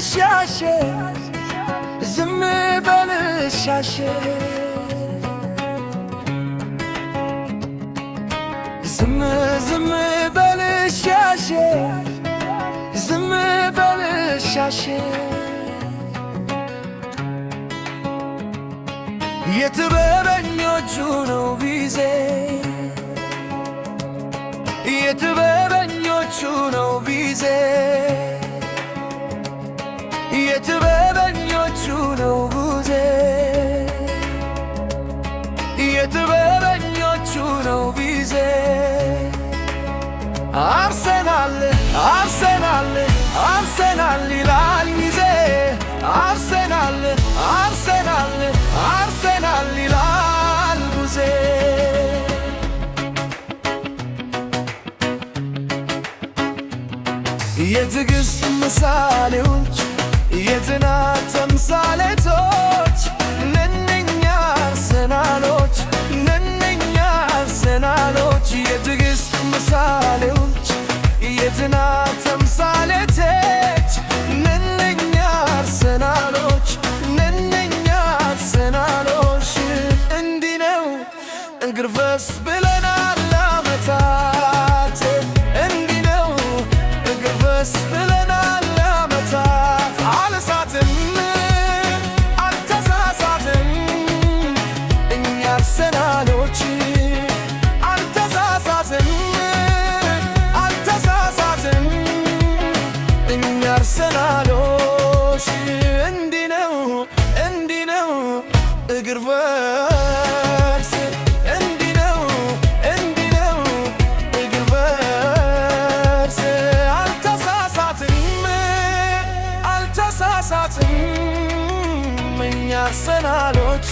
ሻሼ ዝም በል ሻሼ ዝም በል ሻሼ ዝም በል ሻሼ የጥበበኞቹ ነው ጊዜ የጥበበኞቹ ነው ጊዜ የጥበበኞቹ ነው ጊዜ የጥበበኞቹ ነው ጊዜ አርሰናል አርሰናል አርሰናል ይላል ጊዜ አርሰናል አርሰናል አርሰናል ይላል ጊዜ የትዕግስት ምሳሌዎች የጽናት ተምሳሌቶች ነንኛ አርሰናሎች ነንኛ አርሰናሎች የትዕግስት ምሳሌዎች የጽናት ተምሳሌቶች ነንኛ አርሰናሎች ነንኛ አርሰናሎች እንዲህ ነው እንግርፈስ ብለናል ዓመታት እንዲህ ነው እንግርፈስ ብለናል ዓመታት አልሳትም አልተሳሳትም እኛ አርሰናሎች አልተሳሳትም አልተሳሳትም እኛ አርሰናሎች እንዲህ ነው እግር ፈርስ እንዲህ ነው እግር ፈርስ አልተሳሳትም አልተሳሳትም እኛ አርሰናሎች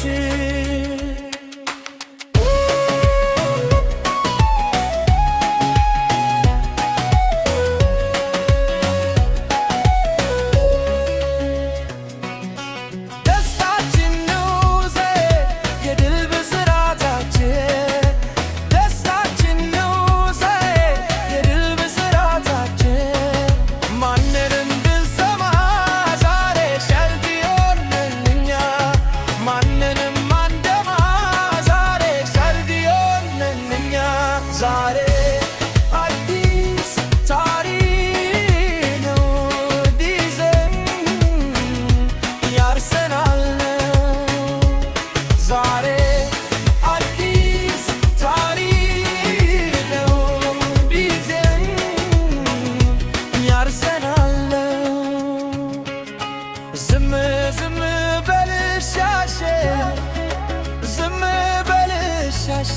ዛሬ አዲስ ታሪክ ነው ዲዛይን የአርሰናል ዛሬ አዲስ ታሪክ ነው ዲዛይን የአርሰናል ዝም በል ሻሼ ዝም በል ሻሼ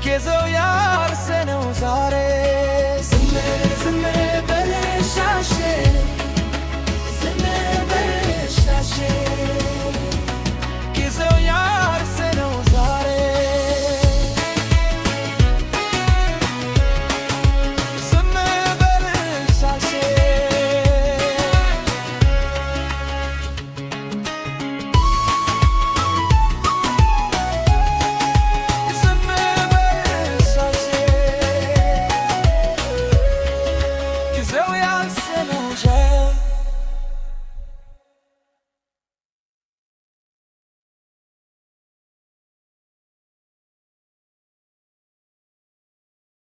ኬዘው ያርሰነው ዛሬ